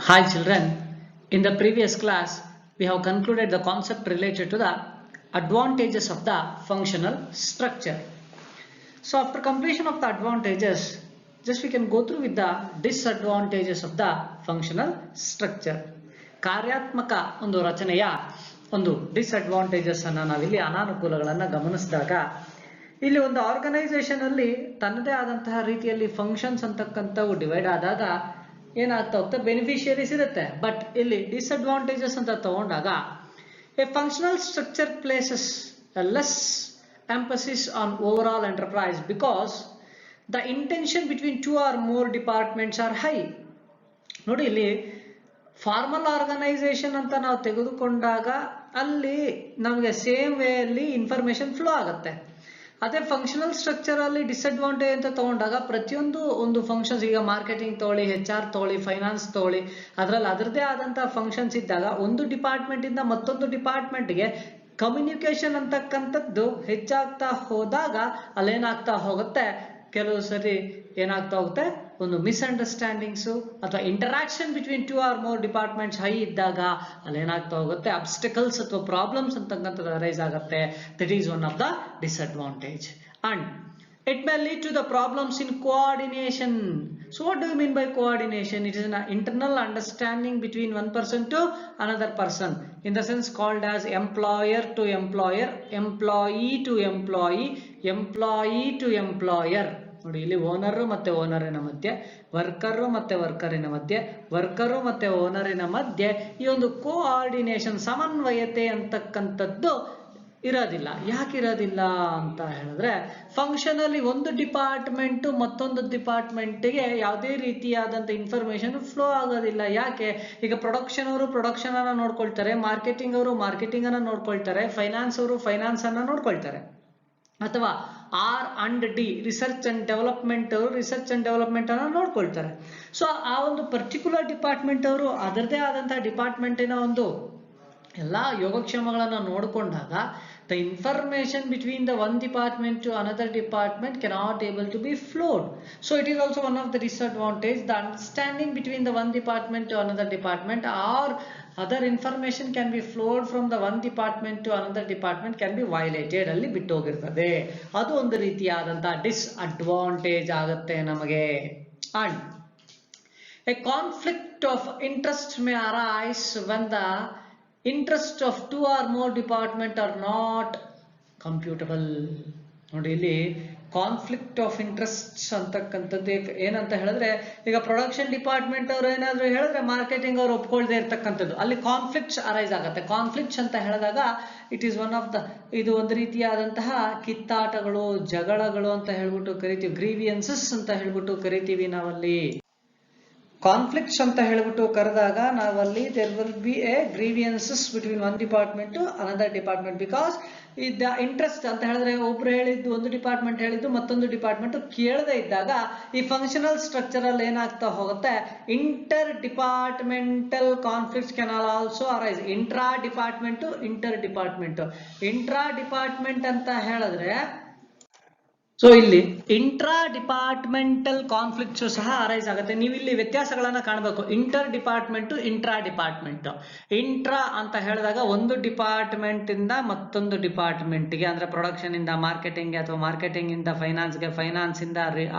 Hi children, in the previous class we have concluded the concept related to the advantages of the functional structure. So after completion of the advantages, just we can go through with the disadvantages of the functional structure. ಕಾರ್ಯಾತ್ಮಕ ಒಂದು ರಚನೆಯ ಒಂದು disadvantages ಅನ್ನು ನಾವಿಲ್ಲಿ ಅನಾನುಕೂಲಗಳನ್ನು ಗಮನಿಸಿದಾಗ ಇಲ್ಲಿ ಒಂದು organisation ಅಲ್ಲಿ ತನ್ನದೇ ಆದಂತಹ ರೀತಿಯಲ್ಲಿ ಫಂಕ್ಷನ್ಸ್ ಅಂತಕ್ಕಂಥವು ಡಿವೈಡ್ ಆದಾಗ ಏನಾಗ್ತಾ ಹೋಗುತ್ತೆ ಬೆನಿಫಿಷಿಯರೀಸ್ ಇರುತ್ತೆ. ಬಟ್ ಇಲ್ಲಿ ಡಿಸ್ಅಡ್ವಾಂಟೇಜಸ್ ಅಂತ ತಗೊಂಡಾಗ A functional structure places less emphasis on overall enterprise because the intention between two or more departments are high. ನೋಡಿ ಇಲ್ಲಿ ಫಾರ್ಮಲ್ ಆರ್ಗನೈಸೇಷನ್ ಅಂತ ನಾವು ತೆಗೆದುಕೊಂಡಾಗ ಅಲ್ಲಿ ನಮಗೆ ಸೇಮ್ ವೇ ಅಲ್ಲಿ ಇನ್ಫಾರ್ಮೇಶನ್ ಫ್ಲೋ ಆಗುತ್ತೆ. ಅದೇ ಫಂಕ್ಷನಲ್ ಸ್ಟ್ರಕ್ಚರ್ ಅಲ್ಲಿ ಡಿಸ್ಅಡ್ವಾಂಟೇಜ್ ಅಂತ ತಗೊಂಡಾಗ ಪ್ರತಿಯೊಂದು ಒಂದು ಫಂಕ್ಷನ್ಸ್, ಈಗ ಮಾರ್ಕೆಟಿಂಗ್ ತಗೊಳ್ಳಿ, HR ತಗೊಳ್ಳಿ, ಫೈನಾನ್ಸ್ ತಗೊಳ್ಳಿ, ಅದರಲ್ಲಿ ಅದರದೇ ಆದಂತಹ ಫಂಕ್ಷನ್ಸ್ ಇದ್ದಾಗ ಒಂದು ಡಿಪಾರ್ಟ್ಮೆಂಟ್ ಇಂದ ಮತ್ತೊಂದು ಡಿಪಾರ್ಟ್ಮೆಂಟ್ಗೆ ಕಮ್ಯುನಿಕೇಶನ್ ಅಂತಕ್ಕಂಥದ್ದು ಹೆಚ್ಚಾಗ್ತಾ ಹೋದಾಗ ಅಲ್ಲೇನಾಗ್ತಾ ಹೋಗುತ್ತೆ, ಕೆಲವು ಸರಿ ಏನಾಗ್ತಾ ಹೋಗುತ್ತೆ, ಒಂದು ಮಿಸ್ಅಂಡರ್ಸ್ಟ್ಯಾಂಡಿಂಗ್ಸು ಅಥವಾ interaction between two or more departments ಹೈ ಇದ್ದಾಗ ಅಲ್ಲೇನಾಗ್ತಾ ಹೋಗುತ್ತೆ, ಅಬ್ಸ್ಟಿಕಲ್ಸ್ ಅಥವಾ ಪ್ರಾಬ್ಲಮ್ಸ್ ಅಂತಕ್ಕಂಥದ್ದು ಅರೈಸ್ ಆಗುತ್ತೆ. That is one of the disadvantage. And it may lead to the problems in coordination. So what do you mean by coordination? It is an internal understanding between one person to another person, in the sense called as employer to employer, employee to employee, employee to employer. ನೋಡಿ, ಇಲ್ಲಿ owner ಮತ್ತೆ ಓನರಿನ ಮಧ್ಯೆ, worker ಮತ್ತೆ ವರ್ಕರಿನ ಮಧ್ಯೆ, worker ಮತ್ತೆ ಓನರಿನ ಮಧ್ಯೆ ಈ ಒಂದು ಕೋಆರ್ಡಿನೇಷನ್, ಸಮನ್ವಯತೆ ಅಂತಕ್ಕಂಥದ್ದು ಇರೋದಿಲ್ಲ. ಯಾಕೆ ಇರೋದಿಲ್ಲ ಅಂತ ಹೇಳಿದ್ರೆ, ಫಂಕ್ಷನ್ ಅಲ್ಲಿ ಒಂದು ಡಿಪಾರ್ಟ್ಮೆಂಟ್ ಮತ್ತೊಂದು ಡಿಪಾರ್ಟ್ಮೆಂಟ್ಗೆ ಯಾವುದೇ ರೀತಿಯಾದಂತ ಇನ್ಫಾರ್ಮೇಶನ್ ಫ್ಲೋ ಆಗೋದಿಲ್ಲ. ಯಾಕೆ? ಈಗ ಪ್ರೊಡಕ್ಷನ್ ಅವರು ಪ್ರೊಡಕ್ಷನ್ ಅನ್ನ ನೋಡ್ಕೊಳ್ತಾರೆ, ಮಾರ್ಕೆಟಿಂಗ್ ಅವರು ಮಾರ್ಕೆಟಿಂಗ್ ಅನ್ನ ನೋಡ್ಕೊಳ್ತಾರೆ, ಫೈನಾನ್ಸ್ ಅವರು ಫೈನಾನ್ಸ್ ಅನ್ನ ನೋಡ್ಕೊಳ್ತಾರೆ, ಅಥವಾ R&D ರಿಸರ್ಚ್ ಅಂಡ್ ಡೆವಲಪ್ಮೆಂಟ್ ಅವರು ರಿಸರ್ಚ್ ಅಂಡ್ ಡೆವಲಪ್ಮೆಂಟ್ ಅನ್ನ ನೋಡ್ಕೊಳ್ತಾರೆ. ಸೊ ಆ ಒಂದು ಪರ್ಟಿಕ್ಯುಲರ್ ಡಿಪಾರ್ಟ್ಮೆಂಟ್ ಅವರು ಅದರದೇ ಆದಂತಹ ಡಿಪಾರ್ಟ್ಮೆಂಟಿನ ಒಂದು ಎಲ್ಲ ಯೋಗಕ್ಷೇಮಗಳನ್ನ ನೋಡಿಕೊಂಡಾಗ the information between the one department to another department cannot able to be flowed. So it is also one of the disadvantage. The understanding between the one department to another department or other information can be flowed from the one department to another department can be violated. ಅಲ್ಲಿ ಬಿಟ್ಟು ಹೋಗಿರ್ತದೆ. ಅದು ಒಂದು ರೀತಿಯಾದಂತಹ disadvantage ಆಗುತ್ತೆ ನಮಗೆ. And a conflict of interest may arise when the interest of two or more department are not computable. ನೋಡಿ, ಇಲ್ಲಿ conflict of interest ಅಂತಕ್ಕಂಥದ್ದು ಏನಂತ ಹೇಳಿದ್ರೆ, ಈಗ ಪ್ರೊಡಕ್ಷನ್ ಡಿಪಾರ್ಟ್ಮೆಂಟ್ ಅವರು ಏನಾದ್ರು ಹೇಳಿದ್ರೆ ಮಾರ್ಕೆಟಿಂಗ್ ಅವರು ಒಪ್ಕೊಳ್ದೇ ಇರ್ತಕ್ಕಂಥದ್ದು, ಅಲ್ಲಿ ಕಾನ್ಫ್ಲಿಕ್ಟ್ಸ್ ಅರೈಸ್ ಆಗುತ್ತೆ. ಕಾನ್ಫ್ಲಿಕ್ಟ್ಸ್ ಅಂತ ಹೇಳಿದಾಗ it is one of the, ಇದು ಒಂದು ರೀತಿಯಾದಂತಹ ಕಿತ್ತಾಟಗಳು, ಜಗಳಗಳು ಅಂತ ಹೇಳ್ಬಿಟ್ಟು ಕರಿತೀವಿ, ಗ್ರೀವಿಯನ್ಸಸ್ ಅಂತ ಹೇಳ್ಬಿಟ್ಟು ಕರಿತೀವಿ ನಾವಲ್ಲಿ. ಕಾನ್ಫ್ಲಿಕ್ಟ್ಸ್ ಅಂತ ಹೇಳ್ಬಿಟ್ಟು ಕರೆದಾಗ ನಾವಲ್ಲಿ there will be a grievances between one department to another department. Because the interest ಅಂತ ಹೇಳಿದ್ರೆ ಒಬ್ರು ಹೇಳಿದ್ದು, ಒಂದು ಡಿಪಾರ್ಟ್ಮೆಂಟ್ ಹೇಳಿದ್ದು ಮತ್ತೊಂದು ಡಿಪಾರ್ಟ್ಮೆಂಟ್ ಕೇಳದೇ ಇದ್ದಾಗ ಈ ಫಂಕ್ಷನಲ್ ಸ್ಟ್ರಕ್ಚರ್ ಅಲ್ಲಿ ಏನಾಗ್ತಾ ಹೋಗುತ್ತೆ, inter departmental conflicts can also arise. Intra department inter department. Intra department ಅಂತ ಹೇಳಿದ್ರೆ, ಸೊ ಇಲ್ಲಿ ಇಂಟ್ರಾ ಡಿಪಾರ್ಟ್ಮೆಂಟಲ್ ಕಾನ್ಫ್ಲಿಕ್ಟ್ಸ್ ಸಹ ಅರೈಸ್ ಆಗುತ್ತೆ. ನೀವು ಇಲ್ಲಿ ವ್ಯತ್ಯಾಸಗಳನ್ನ ಕಾಣಬೇಕು. Inter department, intra department. Intra ಅಂತ ಹೇಳಿದಾಗ ಒಂದು ಡಿಪಾರ್ಟ್ಮೆಂಟ್ ಇಂದ ಮತ್ತೊಂದು ಡಿಪಾರ್ಟ್ಮೆಂಟ್ಗೆ, ಅಂದ್ರೆ ಪ್ರೊಡಕ್ಷನ್ ಇಂದ ಮಾರ್ಕೆಟಿಂಗ್ಗೆ, ಅಥವಾ ಮಾರ್ಕೆಟಿಂಗ್ ಇಂದ ಫೈನಾನ್ಸ್ಗೆ, ಫೈನಾನ್ಸ್ ಇಂದ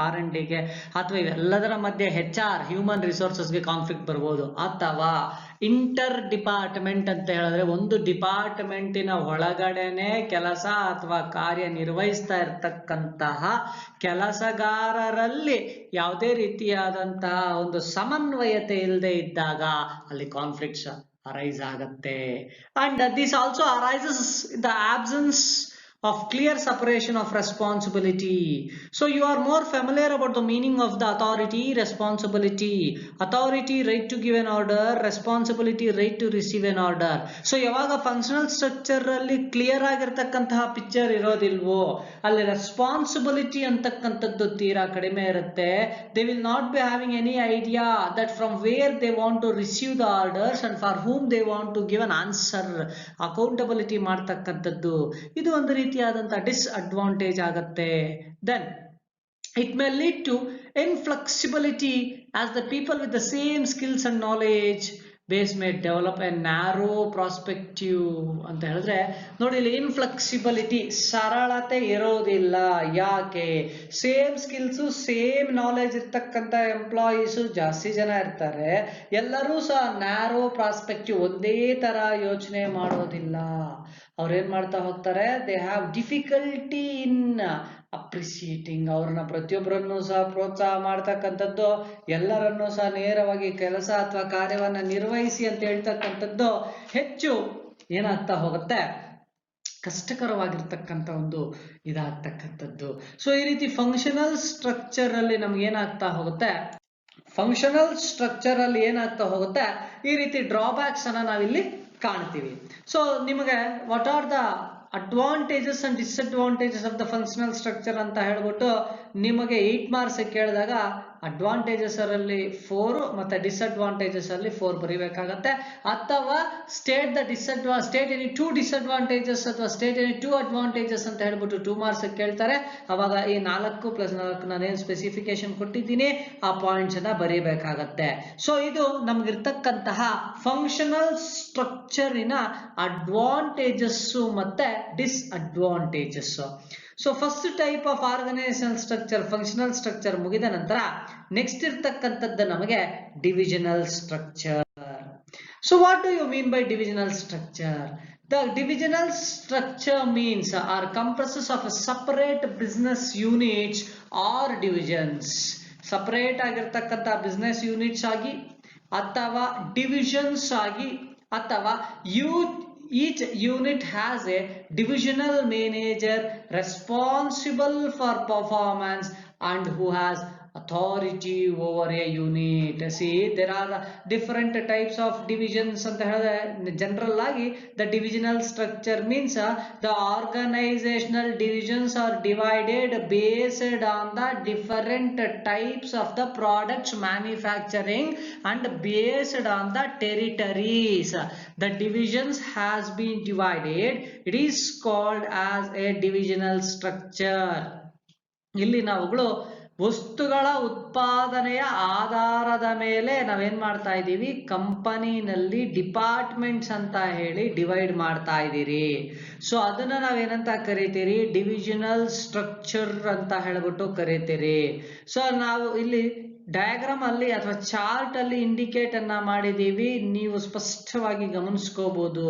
R&Dಗೆ, ಅಥವಾ ಇವೆಲ್ಲದರ ಮಧ್ಯೆ HR ಹ್ಯೂಮನ್ ರಿಸೋರ್ಸಸ್ಗೆ ಕಾನ್ಫ್ಲಿಕ್ಟ್ ಬರ್ಬೋದು. ಅಥವಾ ಇಂಟರ್ ಡಿಪಾರ್ಟ್ಮೆಂಟ್ ಅಂತ ಹೇಳಿದ್ರೆ ಒಂದು ಡಿಪಾರ್ಟ್ಮೆಂಟಿನ ಒಳಗಡೆನೆ ಕೆಲಸ ಅಥವಾ ಕಾರ್ಯ ನಿರ್ವಹಿಸ್ತಾ ಇರ್ತಕ್ಕಂತಹ ಕೆಲಸಗಾರರಲ್ಲಿ ಯಾವುದೇ ರೀತಿಯಾದಂತಹ ಒಂದು ಸಮನ್ವಯತೆ ಇಲ್ಲದೆ ಇದ್ದಾಗ ಅಲ್ಲಿ ಕಾನ್ಫ್ಲಿಕ್ಟ್ಸ್ ಅರೈಸ್ ಆಗತ್ತೆ. And this also arises in the absence of clear separation of responsibility. So you are more familiar about the meaning of the authority, responsibility. Authority, right to give an order, responsibility, right to receive an order. So ಯಾವಾಗ functional structure ಅಲ್ಲಿ clear ಆಗಿರ್ತಕ್ಕಂತಹ picture ಇರೋದಿಲ್ವೋ, ಅಲ್ಲಿ responsibility ಅಂತಕ್ಕಂಥದ್ದು ತೀರಾ ಕಡಿಮೆ ಇರುತ್ತೆ. They will not be having any idea that from where they want to receive the orders and for whom they want to give an answer. Accountability ಮಾಡ್ತಕ್ಕಂಥದ್ದು ಇದು ಒಂದು ರೀತಿಯಾದಂತಹ ಡಿಸ್ಅಡ್ವಾಂಟೇಜ್ ಆಗತ್ತೆ. Then it may lead to inflexibility as the people with the same skills and knowledge base may develop a narrow perspective ಅಂತ ಹೇಳಿದ್ರೆ ನೋಡಿ ಇಲ್ಲಿ ಇನ್ಫ್ಲೆಕ್ಸಿಬಿಲಿಟಿ ಸರಳತೆ ಇರೋದಿಲ್ಲ. ಯಾಕೆ? ಸೇಮ್ ಸ್ಕಿಲ್ಸು ಸೇಮ್ ನಾಲೆಜ್ ಇರ್ತಕ್ಕಂಥ ಎಂಪ್ಲಾಯೀಸು ಜಾಸ್ತಿ ಜನ ಇರ್ತಾರೆ. ಎಲ್ಲರೂ ಸಹ ನ್ಯಾರೋ ಪ್ರಾಸ್ಪೆಕ್ಟಿವ್ ಒಂದೇ ತರ ಯೋಚನೆ ಮಾಡೋದಿಲ್ಲ. ಅವ್ರೇನ್ ಮಾಡ್ತಾ ಹೋಗ್ತಾರೆ, they have difficulty in appreciating, ಅವ್ರನ್ನ ಪ್ರತಿಯೊಬ್ಬರನ್ನು ಸಹ ಪ್ರೋತ್ಸಾಹ ಮಾಡ್ತಕ್ಕಂಥದ್ದು, ಎಲ್ಲರನ್ನೂ ಸಹ ನೇರವಾಗಿ ಕೆಲಸ ಅಥವಾ ಕಾರ್ಯವನ್ನ ನಿರ್ವಹಿಸಿ ಅಂತ ಹೇಳ್ತಕ್ಕಂಥದ್ದು ಹೆಚ್ಚು ಏನಾಗ್ತಾ ಹೋಗುತ್ತೆ, ಕಷ್ಟಕರವಾಗಿರ್ತಕ್ಕಂಥ ಒಂದು ಇದಾಗ್ತಕ್ಕಂಥದ್ದು. ಸೊ ಈ ರೀತಿ ಫಂಕ್ಷನಲ್ ಸ್ಟ್ರಕ್ಚರ್ ಅಲ್ಲಿ ನಮ್ಗೆ ಏನಾಗ್ತಾ ಹೋಗುತ್ತೆ, ಫಂಕ್ಷನಲ್ ಸ್ಟ್ರಕ್ಚರ್ ಅಲ್ಲಿ ಏನಾಗ್ತಾ ಹೋಗುತ್ತೆ, ಈ ರೀತಿ ಡ್ರಾಬ್ಯಾಕ್ಸ್ ಅನ್ನ ನಾವಿಲ್ಲಿ ಕಾಣ್ತೀವಿ. ಸೊ ನಿಮಗೆ what are the advantages and disadvantages of the functional structure ಅಂತ ಹೇಳ್ಬಿಟ್ಟು ನಿಮಗೆ 8 ಮಾರ್ಕ್ಸ್ ಕೇಳಿದಾಗ ಅಡ್ವಾಂಟೇಜಸ್ ಅಲ್ಲಿ 4 ಮತ್ತೆ ಡಿಸ್ಅಡ್ವಾಂಟೇಜಸ್ ಅಲ್ಲಿ 4 ಬರೀಬೇಕಾಗತ್ತೆ. ಅಥವಾ ಸ್ಟೇಟ್ ಎನಿ 2 ಡಿಸ್ಅಡ್ವಾಂಟೇಜಸ್ ಅಥವಾ ಸ್ಟೇಟ್ ಎನಿ 2 ಅಡ್ವಾಂಟೇಜಸ್ ಅಂತ ಹೇಳ್ಬಿಟ್ಟು 2 ಮಾರ್ಕ್ಸ್ ಕೇಳ್ತಾರೆ. ಅವಾಗ ಈ 4 + 4 ನಾನೇನು ಸ್ಪೆಸಿಫಿಕೇಶನ್ ಕೊಟ್ಟಿದ್ದೀನಿ ಆ ಪಾಯಿಂಟ್ಸ್ ಅನ್ನ ಬರೀಬೇಕಾಗತ್ತೆ. ಸೊ ಇದು ನಮ್ಗಿರ್ತಕ್ಕಂತಹ ಫಂಕ್ಷನಲ್ ಸ್ಟ್ರಕ್ಚರಿನ ಅಡ್ವಾಂಟೇಜಸ್ ಮತ್ತೆ disadvantages. So first type of organisational structure functional structure ಮುಗಿದ ನಂತರ ನೆಕ್ಸ್ಟ್ ಇರ್ತಕ್ಕಂಥದ್ದು ನಮಗೆ divisional structure. So what do you mean by divisional structure? The divisional structure means are comprises of a separate business units or divisions. Separate ಆಗಿರ್ತಕ್ಕಂಥ business units ಆಗಿ ಅಥವಾ divisions ಆಗಿ ಅಥವಾ each unit has a divisional manager responsible for performance and who has authority over a unit. See, there are different types of divisions ಅಂತ ಹೇಳಿದ್ರೆ general ಆಗಿ the divisional structure means the organizational divisions are divided based on the different types of the products manufacturing and based on the territories. The divisions has been divided, it is called as a divisional structure. ಇಲ್ಲಿ ನಾವುಗಳು ವಸ್ತುಗಳ ಉತ್ಪಾದನೆಯ ಆಧಾರದ ಮೇಲೆ ನಾವೇನ್ ಮಾಡ್ತಾ ಇದ್ದೀವಿ, ಕಂಪನಿನಲ್ಲಿ departments ಅಂತ ಹೇಳಿ ಡಿವೈಡ್ ಮಾಡ್ತಾ ಇದ್ದೀರಿ. ಸೊ ಅದನ್ನ ನಾವೇನಂತ ಕರಿತೀರಿ, ಡಿವಿಷನಲ್ ಸ್ಟ್ರಕ್ಚರ್ ಅಂತ ಹೇಳ್ಬಿಟ್ಟು ಕರಿತೀರಿ. ಸೊ ನಾವು ಇಲ್ಲಿ ಡಯಾಗ್ರಾಮ್ ಅಲ್ಲಿ ಅಥವಾ ಚಾರ್ಟ್ ಅಲ್ಲಿ ಇಂಡಿಕೇಟ್ ಅನ್ನ ಮಾಡಿದೀವಿ, ನೀವು ಸ್ಪಷ್ಟವಾಗಿ ಗಮನಿಸ್ಕೋಬಹುದು.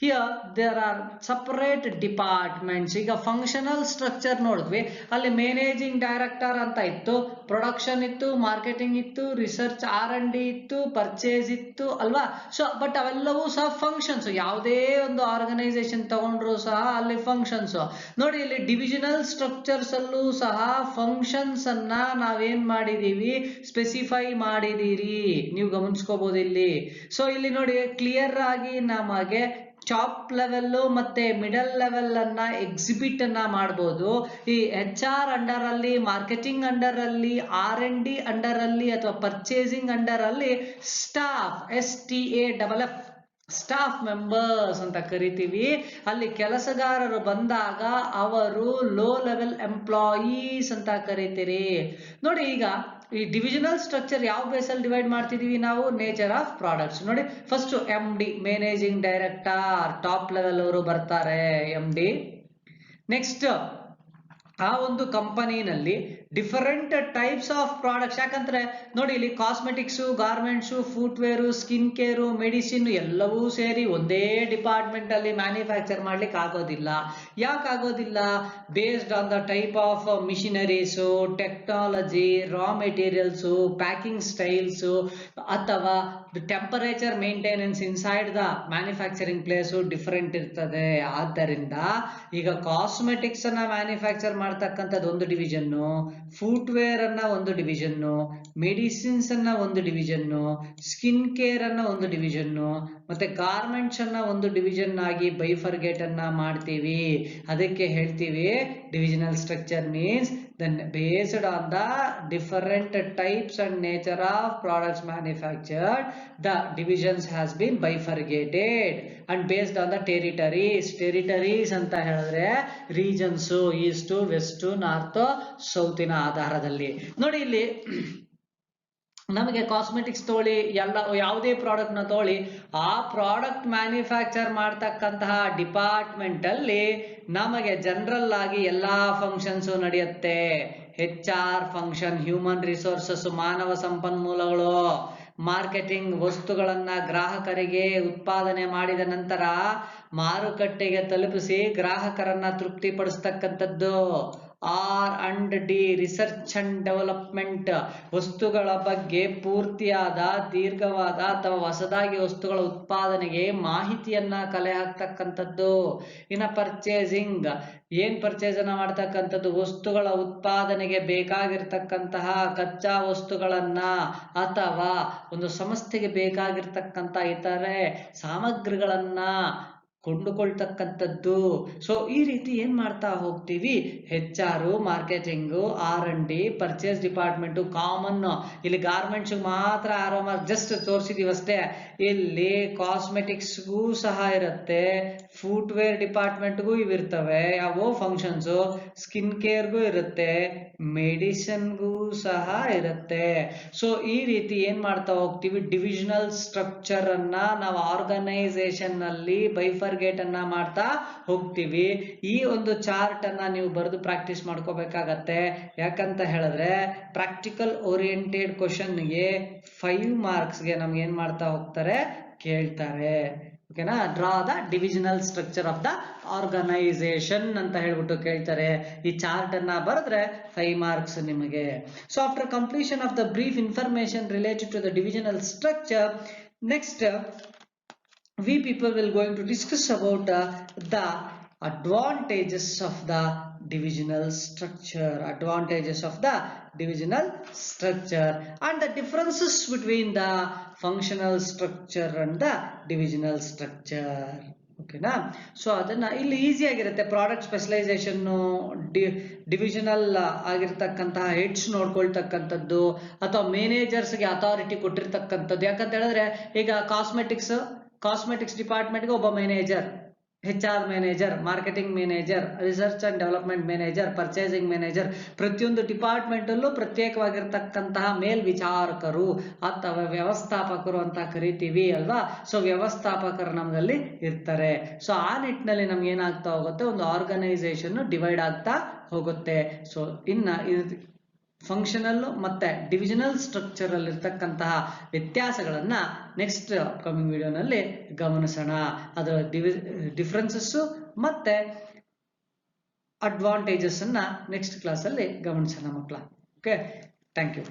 Here there are separate departments. ಈಗ ಫಂಕ್ಷನಲ್ ಸ್ಟ್ರಕ್ಚರ್ ನೋಡಿದ್ವಿ, ಅಲ್ಲಿ ಮ್ಯಾನೇಜಿಂಗ್ ಡೈರೆಕ್ಟರ್ ಅಂತ ಇತ್ತು, ಪ್ರೊಡಕ್ಷನ್ ಇತ್ತು, ಮಾರ್ಕೆಟಿಂಗ್ ಇತ್ತು, ರಿಸರ್ಚ್ R&D ಇತ್ತು, ಪರ್ಚೇಸ್ ಇತ್ತು ಅಲ್ವಾ. ಸೊ ಬಟ್ ಅವೆಲ್ಲವೂ ಸಹ ಫಂಕ್ಷನ್ಸ್. ಯಾವುದೇ ಒಂದು ಆರ್ಗನೈಸೇಷನ್ ತಗೊಂಡ್ರು ಸಹ ಅಲ್ಲಿ ಫಂಕ್ಷನ್ಸ್. ನೋಡಿ ಇಲ್ಲಿ ಡಿವಿಷನಲ್ ಸ್ಟ್ರಕ್ಚರ್ಸ್ ಅಲ್ಲೂ ಸಹ ಫಂಕ್ಷನ್ಸ್ ಅನ್ನ ನಾವೇನ್ ಮಾಡಿದೀವಿ, ಸ್ಪೆಸಿಫೈ ಮಾಡಿದೀರಿ, ನೀವು ಗಮನಿಸ್ಕೋಬಹುದು ಇಲ್ಲಿ. ಸೊ ಇಲ್ಲಿ ನೋಡಿ ಕ್ಲಿಯರ್ ಆಗಿ ನಮಗೆ ಟಾಪ್ ಲೆವೆಲ್ ಮತ್ತೆ ಮಿಡಲ್ ಲೆವೆಲ್ ಅನ್ನ ಎಕ್ಸಿಬಿಟ್ ಅನ್ನ ಮಾಡಬಹುದು. ಈ HR ಅಂಡರ್ ಅಲ್ಲಿ, ಮಾರ್ಕೆಟಿಂಗ್ ಅಂಡರ್ ಅಲ್ಲಿ, R&D ಅಂಡರ್ ಅಲ್ಲಿ ಅಥವಾ ಪರ್ಚೇಸಿಂಗ್ ಅಂಡರ್ ಅಲ್ಲಿ ಸ್ಟಾಫ್ STAFF ಸ್ಟಾಫ್ ಮೆಂಬರ್ಸ್ ಅಂತ ಕರಿತೀವಿ. ಅಲ್ಲಿ ಕೆಲಸಗಾರರು ಬಂದಾಗ ಅವರು ಲೋ ಲೆವೆಲ್ ಎಂಪ್ಲಾಯೀಸ್ ಅಂತ ಕರಿತೀರಿ. ನೋಡಿ ಈಗ ಈ ಡಿವಿಷನಲ್ ಸ್ಟ್ರಕ್ಚರ್ ಯಾವ ಬೇಸಲ್ಲಿ ಡಿವೈಡ್ ಮಾಡ್ತಿದೀವಿ ನಾವು, ನೇಚರ್ ಆಫ್ ಪ್ರಾಡಕ್ಟ್ಸ್. ನೋಡಿ first MD managing director, top level ಅವರು ಬರ್ತಾರೆ MD. ನೆಕ್ಸ್ಟ್ ಆ ಒಂದು ಕಂಪನಿನಲ್ಲಿ ಡಿಫರೆಂಟ್ ಟೈಪ್ಸ್ ಆಫ್ ಪ್ರಾಡಕ್ಟ್ಸ್, ಯಾಕಂದ್ರೆ ನೋಡಿ ಇಲ್ಲಿ cosmetics, garments, footwear, skin care, medicine ಎಲ್ಲವೂ ಸೇರಿ ಒಂದೇ ಡಿಪಾರ್ಟ್ಮೆಂಟ್ ಅಲ್ಲಿ ಮ್ಯಾನುಫ್ಯಾಕ್ಚರ್ ಮಾಡ್ಲಿಕ್ಕೆ ಆಗೋದಿಲ್ಲ. ಯಾಕೆ ಆಗೋದಿಲ್ಲ? Based on the type of machineries, technology, raw materials, packing styles ಅಥವಾ temperature maintenance inside the manufacturing place different ಇರ್ತದೆ. ಆದ್ದರಿಂದ ಈಗ ಕಾಸ್ಮೆಟಿಕ್ಸ್ ಅನ್ನ ಮ್ಯಾನುಫ್ಯಾಕ್ಚರ್ ಮಾಡ್ತಕ್ಕಂಥದ್ದು ಒಂದು ಡಿವಿಷನ್ನು, ಫುಟ್ವೇರ್ ಅನ್ನ ಒಂದು ಡಿವಿಷನ್ನು, ಮೆಡಿಸಿನ್ಸ್ ಅನ್ನ ಒಂದು ಡಿವಿಷನ್ನು, ಸ್ಕಿನ್ ಕೇರ್ ಅನ್ನ ಒಂದು ಡಿವಿಷನ್ನು, ಮತ್ತೆ ಗಾರ್ಮೆಂಟ್ಸ್ ಅನ್ನ ಒಂದು ಡಿವಿಷನ್ ಆಗಿ ಬೈಫರ್ಗೇಟ್ ಅನ್ನ ಮಾಡ್ತೀವಿ. ಅದಕ್ಕೆ ಹೇಳ್ತೀವಿ divisional structure means then based on the different types and nature of products manufactured, the divisions has been bifurcated and based on the territories ಅಂತ ಹೇಳಿದ್ರೆ regions, east, west, north, south ನ ಆಧಾರದಲ್ಲಿ. ನೋಡಿ ಇಲ್ಲಿ ನಮಗೆ ಕಾಸ್ಮೆಟಿಕ್ಸ್ ತಗೊಳ್ಳಿ, ಎಲ್ಲ ಯಾವುದೇ ಪ್ರಾಡಕ್ಟ್ ನ ತಗೊಳ್ಳಿ, ಆ ಪ್ರಾಡಕ್ಟ್ ಮ್ಯಾನುಫ್ಯಾಕ್ಚರ್ ಮಾಡ್ತಕ್ಕಂತಹ ಡಿಪಾರ್ಟ್ಮೆಂಟ್ ಅಲ್ಲಿ ನಮಗೆ ಜನರಲ್ ಆಗಿ ಎಲ್ಲಾ ಫಂಕ್ಷನ್ಸ್ ನಡೆಯುತ್ತೆ. HR ಫಂಕ್ಷನ್, ಹ್ಯೂಮನ್ ರಿಸೋರ್ಸಸ್, ಮಾನವ ಸಂಪನ್ಮೂಲಗಳು, ಮಾರ್ಕೆಟಿಂಗ್, ವಸ್ತುಗಳನ್ನ ಗ್ರಾಹಕರಿಗೆ ಉತ್ಪಾದನೆ ಮಾಡಿದ ನಂತರ ಮಾರುಕಟ್ಟೆಗೆ ತಲುಪಿಸಿ ಗ್ರಾಹಕರನ್ನ ತೃಪ್ತಿಪಡಿಸ್ತಕ್ಕಂಥದ್ದು. R&D, ರಿಸರ್ಚ್ ಅಂಡ್ ಡೆವಲಪ್ಮೆಂಟ್, ವಸ್ತುಗಳ ಬಗ್ಗೆ ಪೂರ್ತಿಯಾದ, ದೀರ್ಘವಾದ ಅಥವಾ ಹೊಸದಾಗಿ ವಸ್ತುಗಳ ಉತ್ಪಾದನೆಗೆ ಮಾಹಿತಿಯನ್ನ ಕಲೆ ಹಾಕ್ತಕ್ಕಂಥದ್ದು. ಇನ್ನು ಪರ್ಚೇಸಿಂಗ್, ಏನ್ ಪರ್ಚೇಸ್ ಅನ್ನ ಮಾಡ್ತಕ್ಕಂಥದ್ದು, ವಸ್ತುಗಳ ಉತ್ಪಾದನೆಗೆ ಬೇಕಾಗಿರ್ತಕ್ಕಂತಹ ಕಚ್ಚಾ ವಸ್ತುಗಳನ್ನ ಅಥವಾ ಒಂದು ಸಂಸ್ಥೆಗೆ ಬೇಕಾಗಿರ್ತಕ್ಕಂಥ ಇತರೆ ಸಾಮಗ್ರಿಗಳನ್ನ ಕೊಂಡುಕೊಳ್ತಕ್ಕಂಥದ್ದು. ಸೊ ಈ ರೀತಿ ಏನ್ ಮಾಡ್ತಾ ಹೋಗ್ತೀವಿ, HR, marketing, R&D, purchase department common. ಇಲ್ಲಿ ಗಾರ್ಮೆಂಟ್ಸ್ ಮಾತ್ರ ಆರೋ ಮಾರ್ಕ್ ಜಸ್ಟ್ ತೋರಿಸಿದೀವಿ ಅಷ್ಟೇ. ಇಲ್ಲಿ ಕಾಸ್ಮೆಟಿಕ್ಸ್ಗೂ ಸಹ ಇರುತ್ತೆ, ಫುಟ್ವೇರ್ ಡಿಪಾರ್ಟ್ಮೆಂಟ್ಗೂ ಇವಿರ್ತವೆ ಯಾವೋ ಫಂಕ್ಷನ್ಸ್, ಸ್ಕಿನ್ ಕೇರ್ಗೂ ಇರುತ್ತೆ, ಮೆಡಿಸಿನ್ಗೂ ಸಹ ಇರುತ್ತೆ. ಸೊ ಈ ರೀತಿ ಏನ್ ಮಾಡ್ತಾ ಹೋಗ್ತೀವಿ, ಡಿವಿಷನಲ್ ಸ್ಟ್ರಕ್ಚರ್ ಅನ್ನ ನಾವು ಆರ್ಗನೈಸೇಷನ್ ನಲ್ಲಿ ಬೈಫರ್ಗೇಟ್ ಅನ್ನ ಮಾಡ್ತಾ ಹೋಗ್ತೀವಿ. ಈ ಒಂದು ಚಾರ್ಟ್ ಅನ್ನ ನೀವು ಬರೆದು ಪ್ರಾಕ್ಟೀಸ್ ಮಾಡ್ಕೋಬೇಕಾಗತ್ತೆ. ಯಾಕಂತ ಹೇಳಿದ್ರೆ ಪ್ರಾಕ್ಟಿಕಲ್ ಓರಿಯೆಂಟೆಡ್ ಕ್ವಶನ್ಗೆ 5 ಮಾರ್ಕ್ಸ್ಗೆ ನಮ್ಗೆ ಏನ್ ಮಾಡ್ತಾ ಹೋಗ್ತಾರೆ, ಕೇಳ್ತಾರೆ. ಓಕೆನಾ, draw the divisional structure of the organisation ಅಂತ ಹೇಳ್ಬಿಟ್ಟು ಕೇಳ್ತಾರೆ. ಈ ಚಾರ್ಟ್ ಅನ್ನ ಬರೆದ್ರೆ 5 ಮಾರ್ಕ್ಸ್ ನಿಮಗೆ. So after completion of the brief information related to the divisional structure, next we people will going to discuss about the advantages of the divisional structure, advantages of the divisional structure and the differences between the functional structure and the divisional structure. ಓಕೆನಾ, so ಅದನ್ನ ಇಲ್ಲಿ easy ಆಗಿರುತ್ತೆ. Product specialisation, divisional ಆಗಿರ್ತಕ್ಕಂತಹ heads ನೋಡ್ಕೊಳ್ತಕ್ಕಂಥದ್ದು ಅಥವಾ ಮ್ಯಾನೇಜರ್ಸ್ಗೆ authority ಕೊಟ್ಟಿರ್ತಕ್ಕಂಥದ್ದು. ಯಾಕಂತ ಹೇಳಿದ್ರೆ ಈಗ cosmetics ಡಿಪಾರ್ಟ್ಮೆಂಟ್ಗೆ ಒಬ್ಬ manager, HR manager, marketing manager, research and development manager, purchasing manager, ಪ್ರತಿಯೊಂದು ಡಿಪಾರ್ಟ್ಮೆಂಟ್ ಅಲ್ಲೂ ಪ್ರತ್ಯೇಕವಾಗಿರ್ತಕ್ಕಂತಹ ಮೇಲ್ವಿಚಾರಕರು ಅಥವಾ ವ್ಯವಸ್ಥಾಪಕರು ಅಂತ ಕರಿತೀವಿ ಅಲ್ವಾ. ಸೊ ವ್ಯವಸ್ಥಾಪಕರು ನಮ್ಮಲ್ಲಿ ಇರ್ತಾರೆ. ಸೊ ಆ ನಿಟ್ಟಿನಲ್ಲಿ ನಮ್ಗೆ ಏನಾಗ್ತಾ ಹೋಗುತ್ತೆ, ಒಂದು ಆರ್ಗನೈಸೇಷನ್ ಡಿವೈಡ್ ಆಗ್ತಾ ಹೋಗುತ್ತೆ. ಸೊ ಇನ್ನ ಫಂಕ್ಷನಲ್ ಮತ್ತೆ ಡಿವಿಷನಲ್ ಸ್ಟ್ರಕ್ಚರ್ ಅಲ್ಲಿ ಇರ್ತಕ್ಕಂತಹ ವ್ಯತ್ಯಾಸಗಳನ್ನ ನೆಕ್ಸ್ಟ್ ಅಪ್ಕಮಿಂಗ್ ವಿಡಿಯೋನಲ್ಲಿ ಗಮನಿಸೋಣ. ಅದರ ಡಿಫರೆನ್ಸಸ್ ಮತ್ತೆ ಅಡ್ವಾಂಟೇಜಸ್ ಅನ್ನ ನೆಕ್ಸ್ಟ್ ಕ್ಲಾಸ್ ಅಲ್ಲಿ ಗಮನಿಸೋಣ ಮಕ್ಕಳ. Okay, thank you.